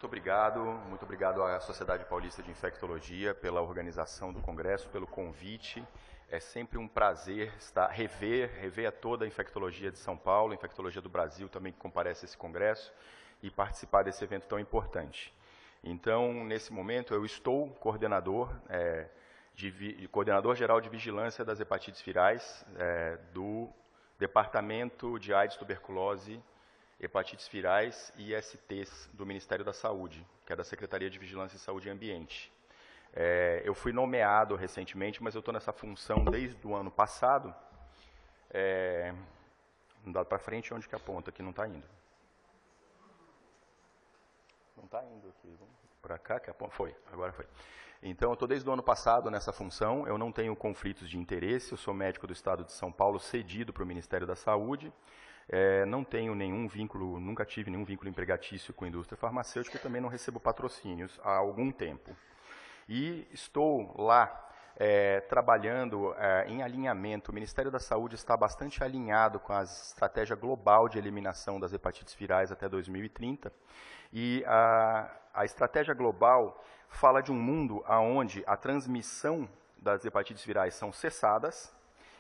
muito obrigado à Sociedade Paulista de Infectologia pela organização do congresso, pelo convite. É sempre um prazer rever a toda a infectologia de São Paulo, a infectologia do Brasil também que comparece a esse congresso e participar desse evento tão importante. Então, nesse momento, eu estou coordenador geral de vigilância das hepatites virais do Departamento de AIDS, Tuberculose, Hepatites Virais e ISTs do Ministério da Saúde, que é da Secretaria de Vigilância em Saúde e Ambiente. Eu fui nomeado recentemente, mas eu estou nessa função desde o ano passado. Não dá para frente, onde que aponta? Aqui não está indo. Não está indo aqui. Para cá que aponta? Foi, agora foi. Então, eu estou desde o ano passado nessa função, eu não tenho conflitos de interesse, eu sou médico do Estado de São Paulo, cedido para o Ministério da Saúde. Não tenho nenhum vínculo, nunca tive nenhum vínculo empregatício com a indústria farmacêutica e também não recebo patrocínios há algum tempo. E estou lá trabalhando em alinhamento. O Ministério da Saúde está bastante alinhado com a estratégia global de eliminação das hepatites virais até 2030. E a estratégia global fala de um mundo onde a transmissão das hepatites virais são cessadas,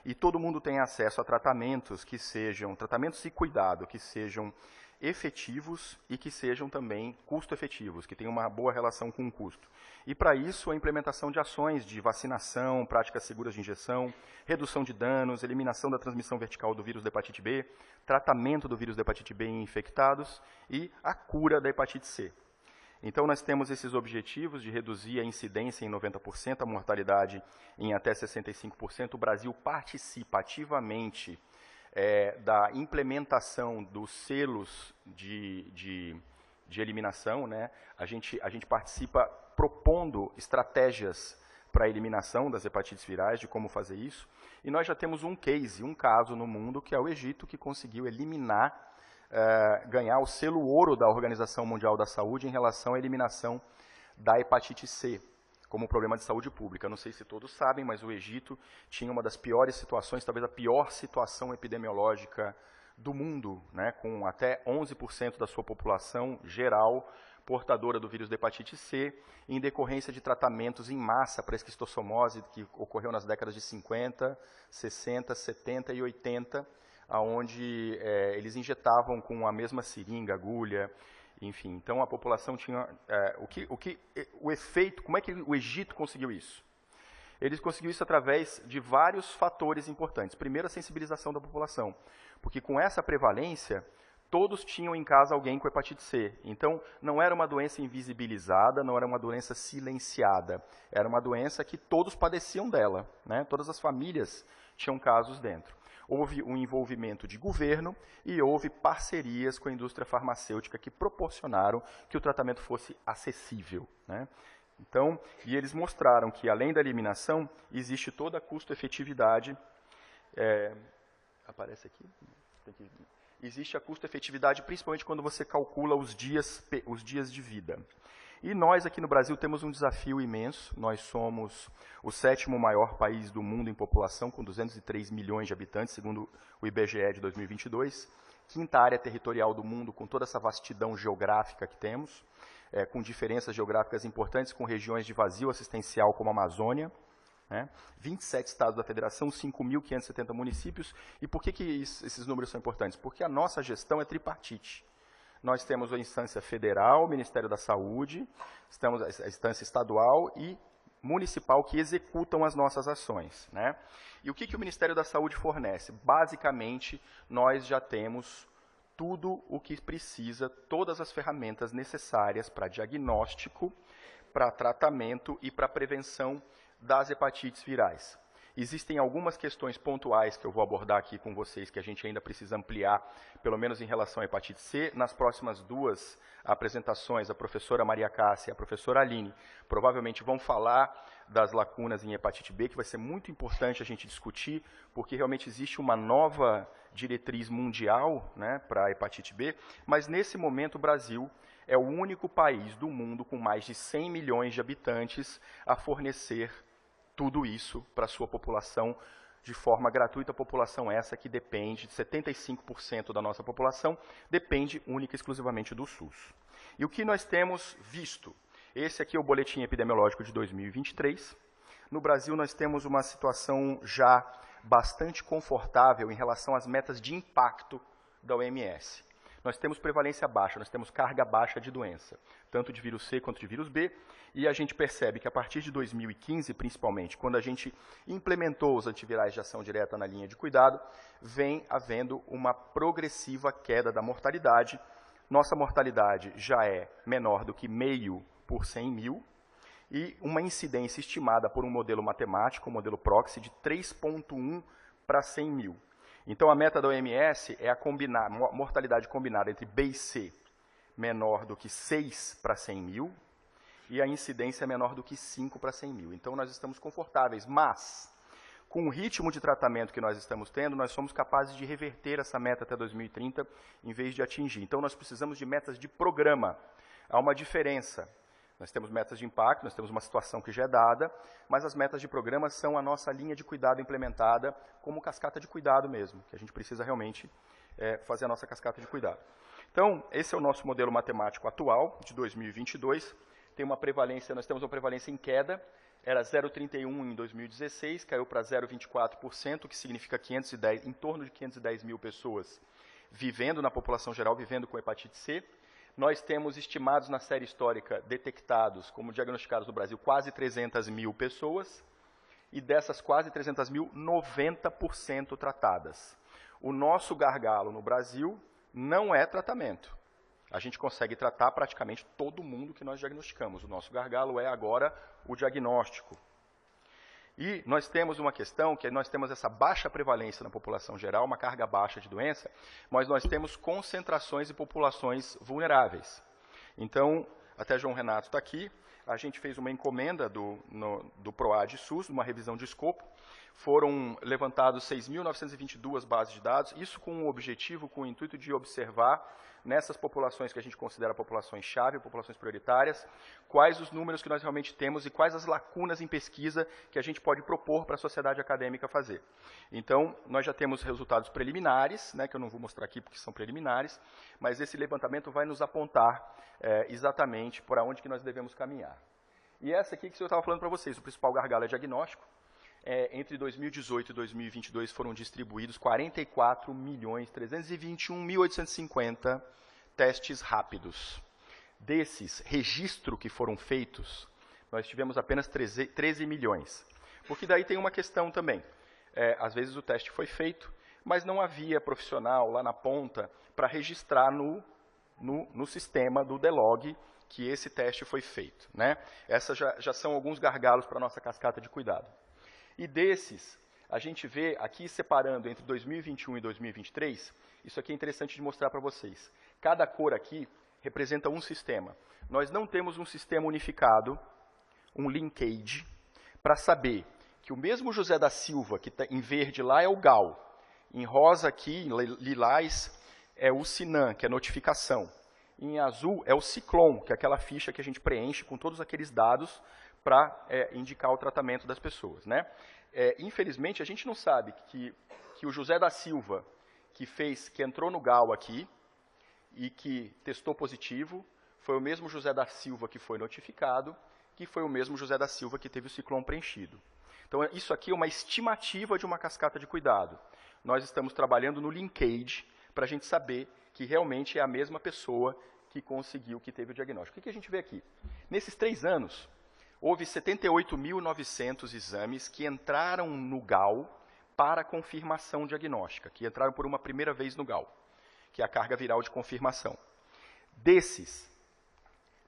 e todo mundo tem acesso a tratamentos que sejam, tratamentos e cuidado, que sejam efetivos e que sejam também custo-efetivos, que tenham uma boa relação com o custo. E para isso, a implementação de ações de vacinação, práticas seguras de injeção, redução de danos, eliminação da transmissão vertical do vírus da hepatite B, tratamento do vírus da hepatite B em infectados e a cura da hepatite C. Então, nós temos esses objetivos de reduzir a incidência em 90%, a mortalidade em até 65%. O Brasil participa ativamente da implementação dos selos de eliminação, né? A gente participa propondo estratégias para a eliminação das hepatites virais, de como fazer isso. E nós já temos um caso no mundo, que é o Egito, que conseguiu eliminar, ganhar o selo ouro da Organização Mundial da Saúde em relação à eliminação da hepatite C, como problema de saúde pública. Não sei se todos sabem, mas o Egito tinha uma das piores situações, talvez a pior situação epidemiológica do mundo, né, com até 11% da sua população geral portadora do vírus da hepatite C, em decorrência de tratamentos em massa para esquistossomose, que ocorreu nas décadas de 50, 60, 70 e 80, onde eles injetavam com a mesma seringa, agulha, enfim. Então, a população tinha... o efeito, como é que o Egito conseguiu isso? Eles conseguiram isso através de vários fatores importantes. Primeiro, a sensibilização da população, porque com essa prevalência, todos tinham em casa alguém com hepatite C. Então, não era uma doença invisibilizada, não era uma doença silenciada. Era uma doença que todos padeciam dela, né? Todas as famílias tinham casos dentro. Houve um envolvimento de governo e houve parcerias com a indústria farmacêutica que proporcionaram que o tratamento fosse acessível, né? Então, e eles mostraram que, além da eliminação, existe toda a custo-efetividade. Aparece aqui? Existe a custo-efetividade, principalmente quando você calcula os dias de vida. E nós, aqui no Brasil, temos um desafio imenso. Nós somos o 7º maior país do mundo em população, com 203 milhões de habitantes, segundo o IBGE de 2022. 5ª área territorial do mundo, com toda essa vastidão geográfica que temos, com diferenças geográficas importantes, com regiões de vazio assistencial, como a Amazônia, né? 27 estados da federação, 5.570 municípios. E por que esses números são importantes? Porque a nossa gestão é tripartite. Nós temos a instância federal, o Ministério da Saúde, temos a instância estadual e municipal que executam as nossas ações, né? E o que o Ministério da Saúde fornece? Basicamente, nós já temos tudo o que precisa, todas as ferramentas necessárias para diagnóstico, para tratamento e para prevenção das hepatites virais. Existem algumas questões pontuais que eu vou abordar aqui com vocês, que a gente ainda precisa ampliar, pelo menos em relação à hepatite C. Nas próximas 2 apresentações, a professora Maria Cássia e a professora Aline provavelmente vão falar das lacunas em hepatite B, que vai ser muito importante a gente discutir, porque realmente existe uma nova diretriz mundial, né, para a hepatite B, mas nesse momento o Brasil é o único país do mundo com mais de 100 milhões de habitantes a fornecer tudo isso para a sua população de forma gratuita, a população essa que depende, 75% da nossa população depende única e exclusivamente do SUS. E o que nós temos visto? Esse aqui é o boletim epidemiológico de 2023. No Brasil, nós temos uma situação já bastante confortável em relação às metas de impacto da OMS. Nós temos prevalência baixa, nós temos carga baixa de doença, tanto de vírus C quanto de vírus B, e a gente percebe que a partir de 2015, principalmente, quando a gente implementou os antivirais de ação direta na linha de cuidado, vem havendo uma progressiva queda da mortalidade. Nossa mortalidade já é menor do que 0,5 por 100 mil, e uma incidência estimada por um modelo matemático, um modelo proxy, de 3,1 para 100 mil. Então, a meta da OMS é a mortalidade combinada entre B e C menor do que 6 para 100 mil e a incidência menor do que 5 para 100 mil. Então, nós estamos confortáveis, mas, com o ritmo de tratamento que nós estamos tendo, nós somos capazes de reverter essa meta até 2030, em vez de atingir. Então, nós precisamos de metas de programa. Há uma diferença. Nós temos metas de impacto, nós temos uma situação que já é dada, mas as metas de programa são a nossa linha de cuidado implementada como cascata de cuidado mesmo, que a gente precisa realmente fazer a nossa cascata de cuidado. Então, esse é o nosso modelo matemático atual, de 2022. Tem uma prevalência, nós temos uma prevalência em queda, era 0,31 em 2016, caiu para 0,24%, que significa em torno de 510 mil pessoas vivendo na população geral, vivendo com hepatite C. Nós temos estimados na série histórica, detectados, como diagnosticados no Brasil, quase 300 mil pessoas, e dessas quase 300 mil, 90% tratadas. O nosso gargalo no Brasil não é tratamento. A gente consegue tratar praticamente todo mundo que nós diagnosticamos. O nosso gargalo é agora o diagnóstico. E nós temos uma questão, que nós temos essa baixa prevalência na população geral, uma carga baixa de doença, mas nós temos concentrações e populações vulneráveis. Então, até João Renato está aqui, a gente fez uma encomenda do PROAD SUS, uma revisão de escopo, foram levantados 6.922 bases de dados, isso com o objetivo, com o intuito de observar nessas populações que a gente considera populações-chave, populações prioritárias, quais os números que nós realmente temos e quais as lacunas em pesquisa que a gente pode propor para a sociedade acadêmica fazer. Então, nós já temos resultados preliminares, né, que eu não vou mostrar aqui porque são preliminares, mas esse levantamento vai nos apontar exatamente por onde que nós devemos caminhar. E essa aqui que eu estava falando para vocês, o principal gargalo é diagnóstico. Entre 2018 e 2022 foram distribuídos 44.321.850 testes rápidos. Desses, registro que foram feitos, nós tivemos apenas 13 milhões. Porque daí tem uma questão também. Às vezes o teste foi feito, mas não havia profissional lá na ponta para registrar no sistema do DELOG que esse teste foi feito, né? Essas já são alguns gargalos para a nossa cascata de cuidado. E desses, a gente vê aqui separando entre 2021 e 2023, isso aqui é interessante de mostrar para vocês. Cada cor aqui representa um sistema. Nós não temos um sistema unificado, um linkage, para saber que o mesmo José da Silva, que está em verde lá, é o GAL. Em rosa aqui, em lilás, é o SINAM, que é notificação. Em azul é o Ciclone, que é aquela ficha que a gente preenche com todos aqueles dados para indicar o tratamento das pessoas, né? Infelizmente, a gente não sabe que o José da Silva, que entrou no GAL aqui e que testou positivo, foi o mesmo José da Silva que foi notificado, que foi o mesmo José da Silva que teve o Ciclone preenchido. Então, isso aqui é uma estimativa de uma cascata de cuidado. Nós estamos trabalhando no linkage para a gente saber que realmente é a mesma pessoa que conseguiu, que teve o diagnóstico. O que a gente vê aqui? Nesses 3 anos, houve 78.900 exames que entraram no GAL para confirmação diagnóstica, que entraram por uma primeira vez no GAL, que é a carga viral de confirmação. Desses,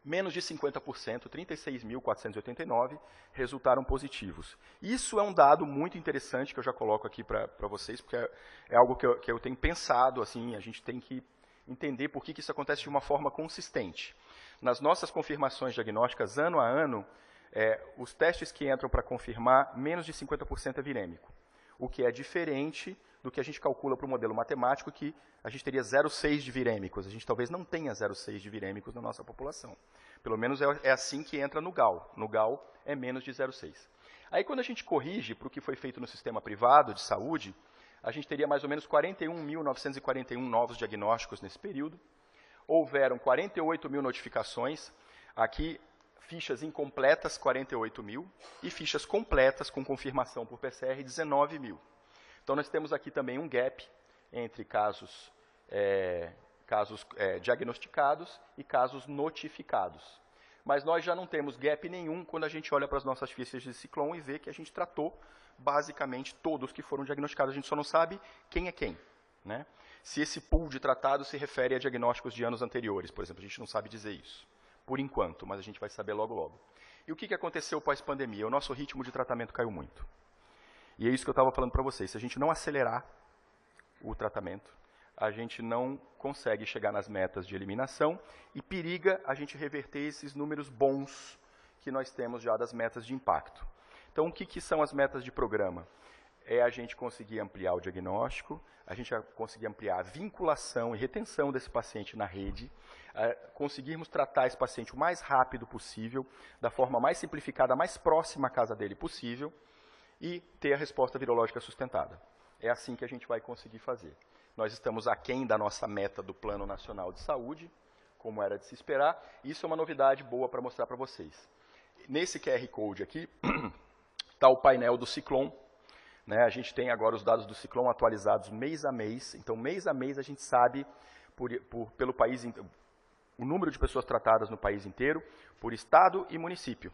menos de 50%, 36.489, resultaram positivos. Isso é um dado muito interessante que eu já coloco aqui para vocês, porque é algo que eu tenho pensado, assim, a gente tem que entender por que isso acontece de uma forma consistente. Nas nossas confirmações diagnósticas, ano a ano, os testes que entram para confirmar, menos de 50% é virêmico, o que é diferente do que a gente calcula para o modelo matemático, que a gente teria 0,6 de virêmicos. A gente talvez não tenha 0,6 de virêmicos na nossa população. Pelo menos é assim que entra no GAL. No GAL é menos de 0,6. Aí, quando a gente corrige para o que foi feito no sistema privado de saúde, a gente teria mais ou menos 41.941 novos diagnósticos nesse período. houveram 48 mil notificações, aqui fichas incompletas 48 mil e fichas completas com confirmação por PCR 19 mil. Então nós temos aqui também um gap entre casos diagnosticados e casos notificados. Mas nós já não temos gap nenhum quando a gente olha para as nossas fichas de Ciclone e vê que a gente tratou basicamente todos que foram diagnosticados. A gente só não sabe quem é quem, né? Se esse pool de tratados se refere a diagnósticos de anos anteriores, por exemplo, a gente não sabe dizer isso, por enquanto, mas a gente vai saber logo, logo. E o que aconteceu pós-pandemia? O nosso ritmo de tratamento caiu muito. E é isso que eu estava falando para vocês. Se a gente não acelerar o tratamento, a gente não consegue chegar nas metas de eliminação e periga a gente reverter esses números bons que nós temos já das metas de impacto. Então, o que são as metas de programa? É a gente conseguir ampliar o diagnóstico, a gente vai conseguir ampliar a vinculação e retenção desse paciente na rede, conseguirmos tratar esse paciente o mais rápido possível, da forma mais simplificada, mais próxima à casa dele possível, e ter a resposta virológica sustentada. É assim que a gente vai conseguir fazer. Nós estamos aquém da nossa meta do Plano Nacional de Saúde, como era de se esperar. Isso é uma novidade boa para mostrar para vocês. Nesse QR Code aqui, está o painel do Ciclone. Né? A gente tem agora os dados do Ciclone atualizados mês a mês. Então, mês a mês, a gente sabe, pelo país, o número de pessoas tratadas no país inteiro, por estado e município.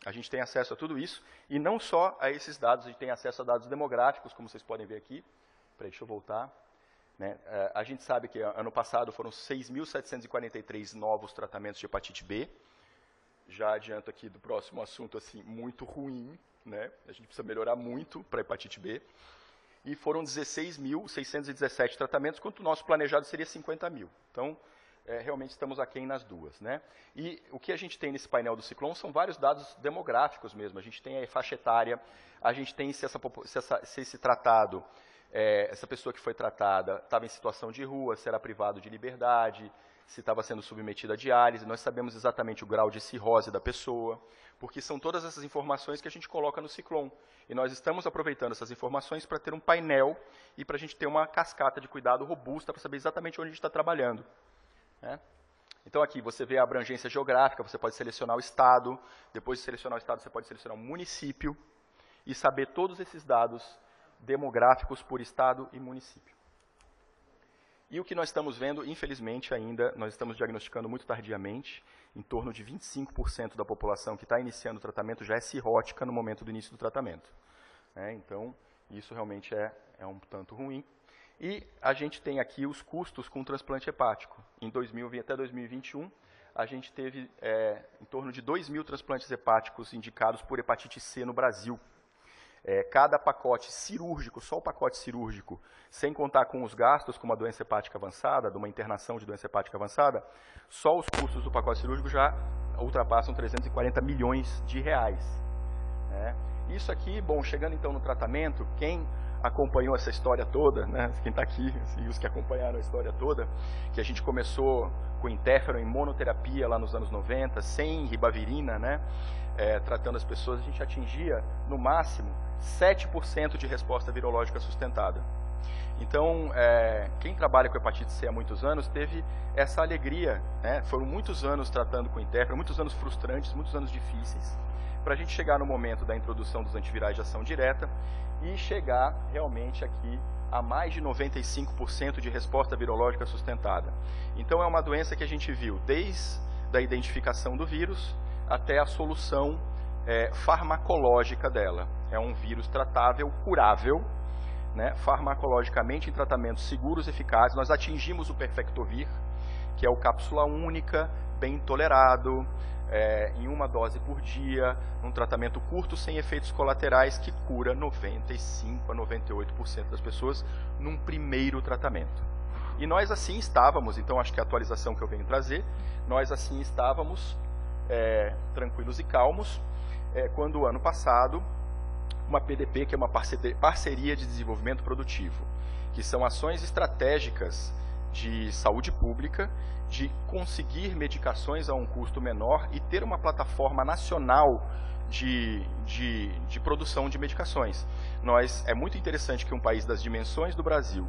A gente tem acesso a tudo isso, e não só a esses dados, a gente tem acesso a dados demográficos, como vocês podem ver aqui. Peraí, deixa eu voltar. Né? A gente sabe que ano passado foram 6.743 novos tratamentos de hepatite B. Já adianto aqui do próximo assunto, assim, muito ruim, né? A gente precisa melhorar muito para a hepatite B. E foram 16.617 tratamentos, quanto o nosso planejado seria 50 mil. Então, realmente estamos aquém nas duas, né? E o que a gente tem nesse painel do Ciclone são vários dados demográficos mesmo. A gente tem a faixa etária, a gente tem se esse tratado, essa pessoa que foi tratada estava em situação de rua, se era privado de liberdade, se estava sendo submetida a diálise. Nós sabemos exatamente o grau de cirrose da pessoa, porque são todas essas informações que a gente coloca no Ciclone. E nós estamos aproveitando essas informações para ter um painel e para a gente ter uma cascata de cuidado robusta para saber exatamente onde a gente está trabalhando. Então aqui você vê a abrangência geográfica, você pode selecionar o estado, depois de selecionar o estado você pode selecionar o município e saber todos esses dados demográficos por estado e município. E o que nós estamos vendo, infelizmente ainda, nós estamos diagnosticando muito tardiamente, em torno de 25% da população que está iniciando o tratamento já é cirrótica no momento do início do tratamento. Então, isso realmente é um tanto ruim. E a gente tem aqui os custos com transplante hepático. Até 2021, a gente teve em torno de 2.000 transplantes hepáticos indicados por hepatite C no Brasil. Cada pacote cirúrgico, só o pacote cirúrgico, sem contar com os gastos com uma doença hepática avançada, de uma internação de doença hepática avançada, só os custos do pacote cirúrgico já ultrapassam 340 milhões de reais. Isso aqui, bom, chegando então no tratamento, quem acompanhou essa história toda, né, quem está aqui, e os que acompanharam a história toda, que a gente começou com interferon em monoterapia lá nos anos 90, sem ribavirina, né, tratando as pessoas, a gente atingia, no máximo, 7% de resposta virológica sustentada. Então, quem trabalha com hepatite C há muitos anos teve essa alegria, né, foram muitos anos tratando com interferon, muitos anos frustrantes, muitos anos difíceis, para a gente chegar no momento da introdução dos antivirais de ação direta e chegar realmente aqui a mais de 95% de resposta virológica sustentada. Então, é uma doença que a gente viu desde a identificação do vírus até a solução farmacológica dela. É um vírus tratável, curável, né, farmacologicamente em tratamentos seguros e eficazes. Nós atingimos o Perfectovir, que é o cápsula única, bem tolerado, em uma dose por dia, num tratamento curto, sem efeitos colaterais, que cura 95% a 98% das pessoas num primeiro tratamento. E nós assim estávamos, então acho que a atualização que eu venho trazer, nós assim estávamos tranquilos e calmos, quando ano passado, uma PDP, que é uma parceria de desenvolvimento produtivo, que são ações estratégicas de saúde pública, de conseguir medicações a um custo menor e ter uma plataforma nacional de produção de medicações. É muito interessante que um país das dimensões do Brasil,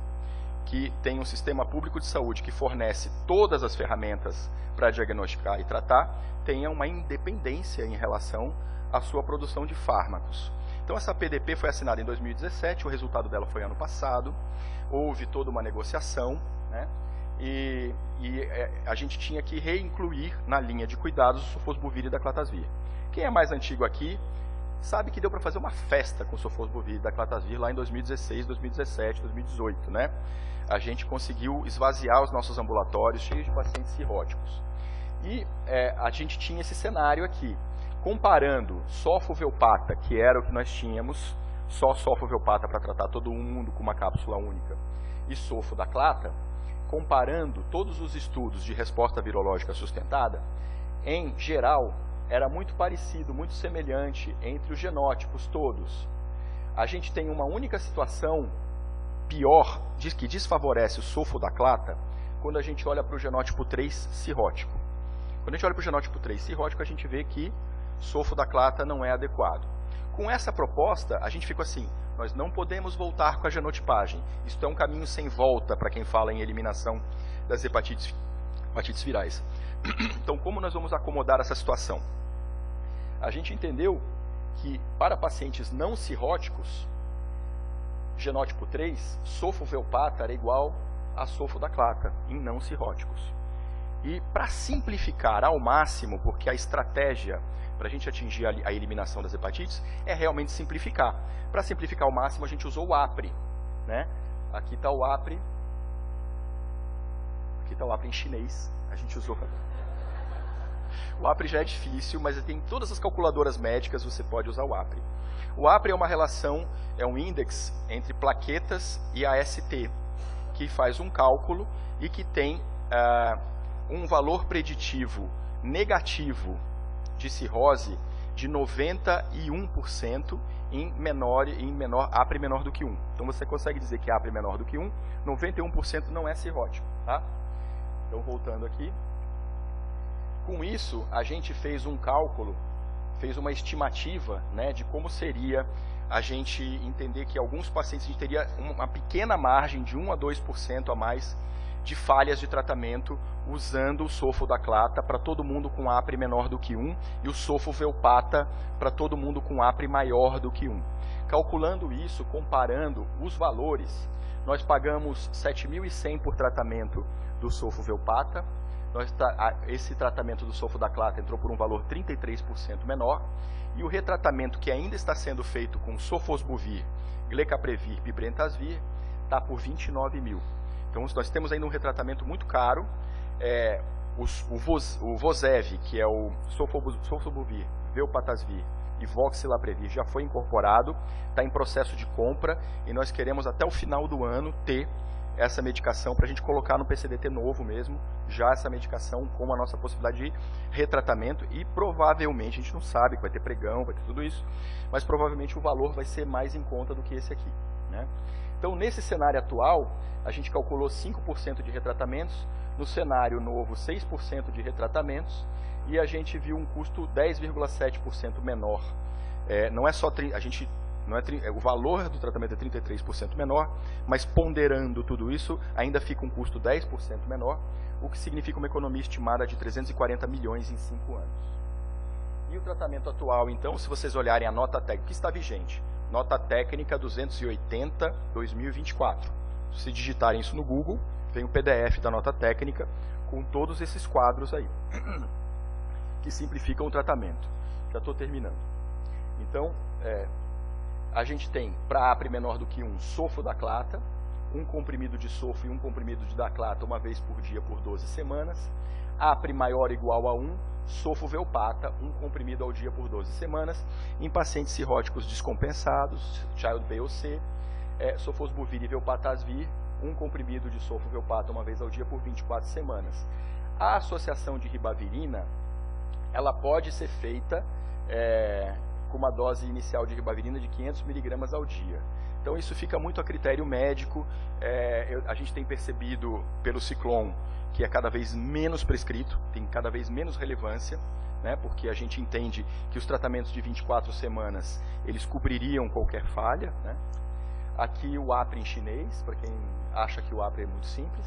que tem um sistema público de saúde que fornece todas as ferramentas para diagnosticar e tratar, tenha uma independência em relação à sua produção de fármacos. Então essa PDP foi assinada em 2017, o resultado dela foi ano passado, houve toda uma negociação, né? E a gente tinha que reincluir na linha de cuidados o sofosbuvir e daclatasvir. Quem é mais antigo aqui sabe que deu para fazer uma festa com o sofosbuvir e daclatasvir lá em 2016, 2017, 2018, né? A gente conseguiu esvaziar os nossos ambulatórios cheios de pacientes cirróticos. E a gente tinha esse cenário aqui, comparando sofo-velpata, que era o que nós tínhamos, só sofo-velpata para tratar todo mundo com uma cápsula única, e sofo-daclata, comparando todos os estudos de resposta virológica sustentada, em geral, era muito parecido, muito semelhante entre os genótipos todos. A gente tem uma única situação pior, que desfavorece o sofo-daclata, quando a gente olha para o genótipo 3 cirrótico. Quando a gente olha para o genótipo 3 cirrótico, a gente vê que sofo-daclata não é adequado. Com essa proposta, a gente ficou assim, nós não podemos voltar com a genotipagem. Isso é um caminho sem volta para quem fala em eliminação das hepatites virais. Então, como nós vamos acomodar essa situação? A gente entendeu que, para pacientes não cirróticos, genótipo 3, sofo-velpata era igual a sofo-daclata, em não cirróticos. E para simplificar ao máximo, porque a estratégia para a gente atingir a eliminação das hepatites é realmente simplificar. Para simplificar ao máximo, a gente usou o APRI, né? Aqui está o APRI. Aqui está o APRI em chinês. A gente usou. O APRI já é difícil, mas tem todas as calculadoras médicas, você pode usar o APRI. O APRI é uma relação, é um índex entre plaquetas e AST, que faz um cálculo e que tem um valor preditivo negativo de cirrose de 91% em APRI menor do que 1. Então você consegue dizer que APRI menor do que 1, 91% não é cirrótico. Tá? Então voltando aqui. Com isso, a gente fez um cálculo, fez uma estimativa, né, de como seria a gente entender que alguns pacientes a gente teria uma pequena margem de 1 a 2% a mais de falhas de tratamento usando o sofo-daclata para todo mundo com APRI menor do que 1 e o sofo-velpata para todo mundo com APRI maior do que 1. Calculando isso, comparando os valores, nós pagamos R$ 7.100 por tratamento do sofo-velpata. Esse tratamento do sofo-daclata entrou por um valor 33% menor, e o retratamento que ainda está sendo feito com sofosbuvir, glecaprevir, bibrentasvir, está por R$ 29.000. Então nós temos ainda um retratamento muito caro. O Vozev, que é o sofosbuvir, velpatasvir e voxilaprevir, já foi incorporado, está em processo de compra, e nós queremos até o final do ano ter essa medicação para a gente colocar no PCDT novo mesmo, já essa medicação com a nossa possibilidade de retratamento, e provavelmente, a gente não sabe que vai ter pregão, vai ter tudo isso, mas provavelmente o valor vai ser mais em conta do que esse aqui, né? Então, nesse cenário atual, a gente calculou 5% de retratamentos, no cenário novo 6% de retratamentos, e a gente viu um custo 10,7% menor. Não é só o valor do tratamento é 33% menor, mas ponderando tudo isso, ainda fica um custo 10% menor, o que significa uma economia estimada de 340 milhões em 5 anos. E o tratamento atual, então, se vocês olharem a nota técnica, que está vigente, nota técnica 280/2024. Se digitarem isso no Google, vem o PDF da nota técnica com todos esses quadros aí, que simplificam o tratamento. Já estou terminando. Então, a gente tem, para APRI menor do que 1, sofo-daclata, um comprimido de sofo e um comprimido de daclata uma vez por dia por 12 semanas. APRI maior ou igual a 1, sofo-velpata, um comprimido ao dia por 12 semanas. Em pacientes cirróticos descompensados, Child B ou C, sofosbuvir e velpatasvir, um comprimido de sofo-velpata uma vez ao dia por 24 semanas. A associação de ribavirina, ela pode ser feita com uma dose inicial de ribavirina de 500 mg ao dia. Então isso fica muito a critério médico. A gente tem percebido pelo Ciclone que é cada vez menos prescrito, tem cada vez menos relevância, né, porque a gente entende que os tratamentos de 24 semanas, eles cobririam qualquer falha, né. Aqui o APRE em chinês, para quem acha que o APRE é muito simples.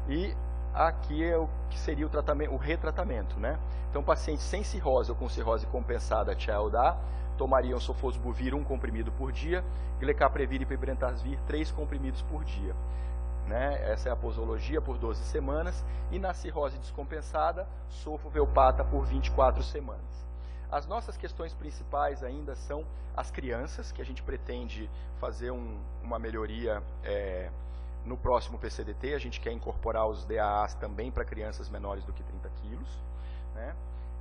E aqui é o que seria o tratamento, o retratamento, né? Então, pacientes sem cirrose ou com cirrose compensada TLDA tomariam sofosbuvir 1 comprimido por dia, glecaprevir e pibrentasvir 3 comprimidos por dia. Né? Essa é a posologia por 12 semanas. E na cirrose descompensada, sofo-velpata por 24 semanas. As nossas questões principais ainda são as crianças, que a gente pretende fazer uma melhoria no próximo PCDT. A gente quer incorporar os DAAs também para crianças menores do que 30 quilos. Né?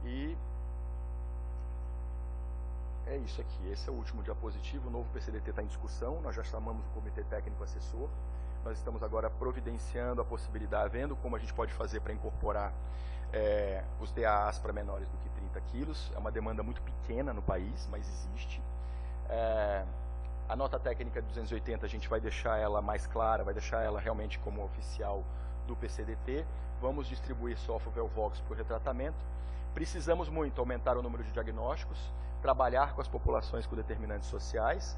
E é isso aqui. Esse é o último diapositivo. O novo PCDT está em discussão. Nós já chamamos o Comitê Técnico Assessor. Nós estamos agora providenciando a possibilidade, vendo como a gente pode fazer para incorporar os DAAs para menores do que 30 quilos. É uma demanda muito pequena no país, mas existe. A nota técnica de 280 a gente vai deixar ela mais clara, vai deixar ela realmente como oficial do PCDT. Vamos distribuir Sofo-Velvox por retratamento. Precisamos muito aumentar o número de diagnósticos, trabalhar com as populações com determinantes sociais.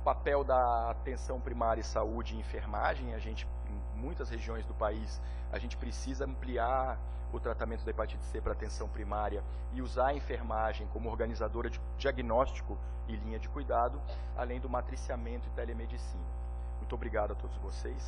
Papel da atenção primária e saúde e enfermagem. A gente, em muitas regiões do país, a gente precisa ampliar o tratamento da hepatite C para atenção primária e usar a enfermagem como organizadora de diagnóstico e linha de cuidado, além do matriciamento e telemedicina. Muito obrigado a todos vocês.